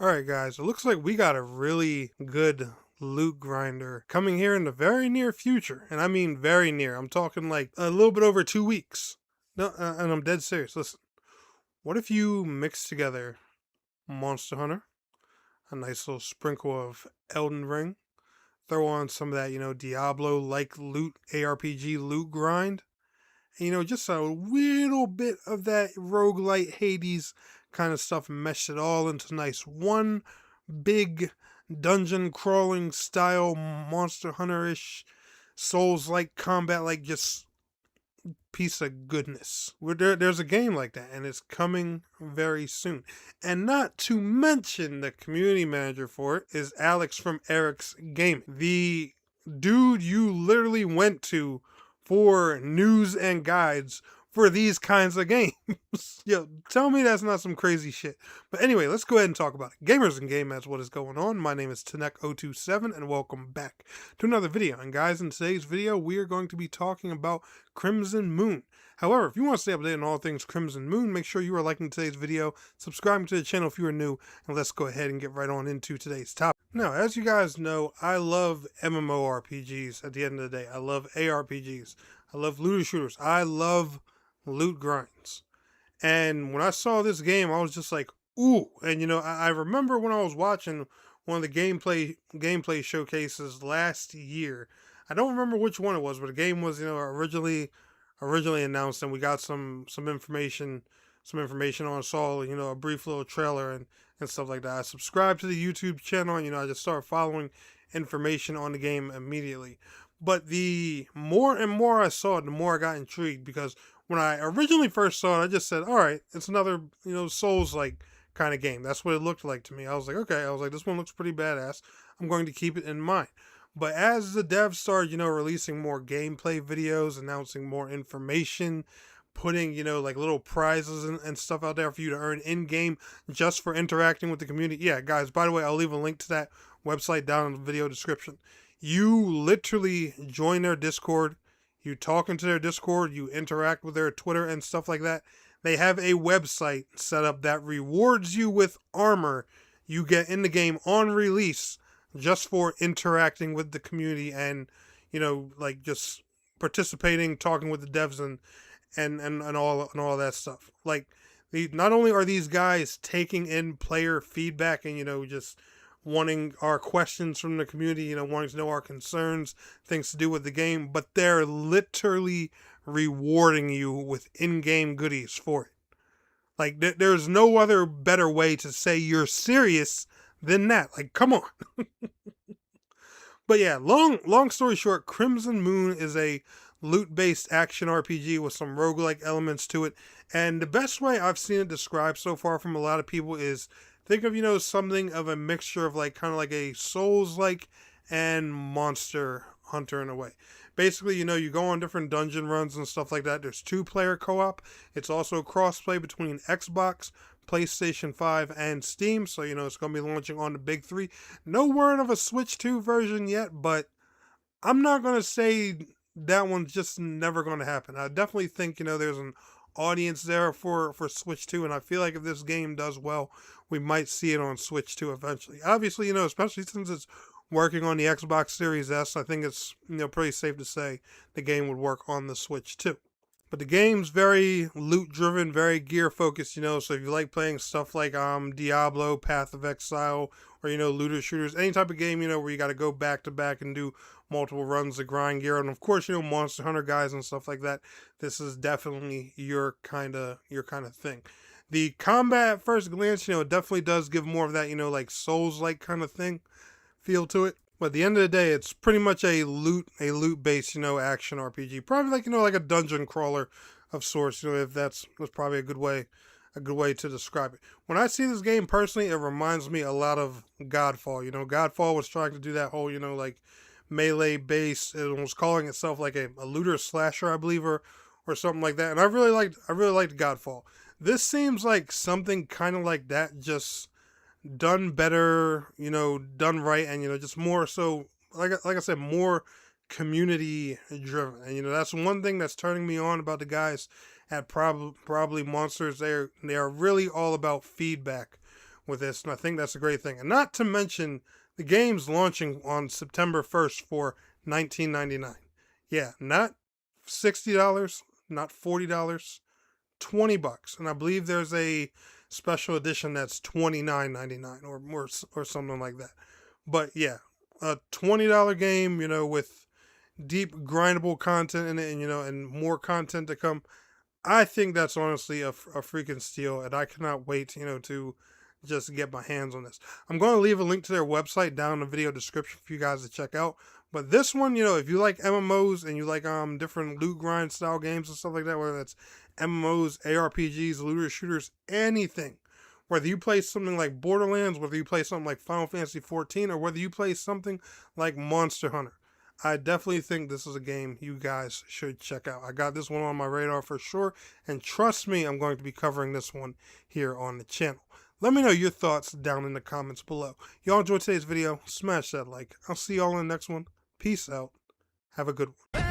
Alright guys, it looks like we got a really good loot grinder coming here in the very near future. And I mean very near. I'm talking like a little bit over 2 weeks. No, and I'm dead serious. Listen, what if you mix together Monster Hunter, a nice little sprinkle of Elden Ring, throw on some of that, Diablo-like loot, ARPG loot grind, and, just a little bit of that roguelite Hades kind of stuff, and mesh it all into nice one big dungeon crawling style Monster Hunter-ish Souls-like combat, like just piece of goodness. There's a game like that, and it's coming very soon. And not to mention, the community manager for it is Alex from Eric's Gaming, the dude you literally went to for news and guides for these kinds of games. Yo, tell me that's not some crazy shit. But anyway, let's go ahead and talk about it. Gamers and Game, that's what is going on. My name is Tanek027, and welcome back to another video. And guys, in today's video, we are going to be talking about Crimson Moon. However, if you want to stay updated on all things Crimson Moon, make sure you are liking today's video, subscribing to the channel if you are new, and let's go ahead and get right on into today's topic. Now, as you guys know, I love MMORPGs at the end of the day. I love ARPGs. I love looter shooters. I love loot grinds. And when I saw this game, I was just like, ooh. And I remember when I was watching one of the gameplay showcases last year. I don't remember which one it was, but the game was, originally announced, and we got some information on. Saw, a brief little trailer and stuff like that. I subscribed to the YouTube channel, and I just started following information on the game immediately. But the more and more I saw it, the more I got intrigued, because when I originally first saw it, I just said, all right, it's another, Souls-like kind of game. That's what it looked like to me. I was like, okay, this one looks pretty badass. I'm going to keep it in mind. But as the devs started, releasing more gameplay videos, announcing more information, putting, like little prizes and stuff out there for you to earn in-game just for interacting with the community. Yeah, guys, by the way, I'll leave a link to that website down in the video description. You literally join their Discord, you talk into their Discord, you interact with their Twitter and stuff like that. They have a website set up that rewards you with armor you get in the game on release just for interacting with the community and, like just participating, talking with the devs and all that stuff. Like, not only are these guys taking in player feedback and, just wanting our questions from the community, wanting to know our concerns, things to do with the game, but they're literally rewarding you with in-game goodies for it. Like, there's no other better way to say you're serious than that. Like, come on. But yeah, long story short, Crimson Moon is a loot-based action RPG with some roguelike elements to it. And the best way I've seen it described so far from a lot of people is, think of, something of a mixture of kind of like a Souls-like and Monster Hunter in a way. Basically, you go on different dungeon runs and stuff like that. There's 2-player co-op. It's also cross-play between Xbox, PlayStation 5, and Steam. So, it's going to be launching on the big 3. No word of a Switch 2 version yet, but I'm not going to say that one's just never going to happen. I definitely think, there's an audience there for Switch 2, and I feel like if this game does well, we might see it on Switch 2 eventually. Obviously, especially since it's working on the Xbox Series S, I think it's, pretty safe to say the game would work on the Switch too. But the game's very loot-driven, very gear-focused, so if you like playing stuff like Diablo, Path of Exile, or, looter shooters, any type of game, where you got to go back-to-back and do multiple runs to grind gear, and of course, Monster Hunter guys and stuff like that, this is definitely your kind of thing. The combat at first glance, it definitely does give more of that, like Souls-like kind of thing feel to it. But at the end of the day, it's pretty much a loot-based, action RPG. Probably like a dungeon crawler of sorts, if that's probably a good way to describe it. When I see this game personally, it reminds me a lot of Godfall. Godfall was trying to do that whole, like melee base. It was calling itself like a looter slasher, I believe, or something like that. And I really liked Godfall. This seems like something kind of like that, just done better, done right, and just more so, like I said, more community driven. And that's one thing that's turning me on about the guys at ProbablyMonsters. They are really all about feedback with this, and I think that's a great thing. And not to mention, the game's launching on September 1st for $19.99. Yeah, not $60, not $40, $20. And I believe there's a special edition that's $29.99 or more or something like that. But yeah, a $20 game, with deep grindable content in it, and and more content to come. I think that's honestly a freaking steal, and I cannot wait, to just get my hands on this. I'm going to leave a link to their website down in the video description for you guys to check out. But this one, if you like MMOs and you like different loot grind style games and stuff like that, whether that's MMOs, ARPGs, looter shooters, anything, whether you play something like Borderlands, whether you play something like Final Fantasy XIV, or whether you play something like Monster Hunter, I definitely think this is a game you guys should check out. I got this one on my radar for sure, and trust me, I'm going to be covering this one here on the channel. Let me know your thoughts down in the comments below. Y'all enjoyed today's video, smash that like. I'll see y'all in the next one. Peace out. Have a good one.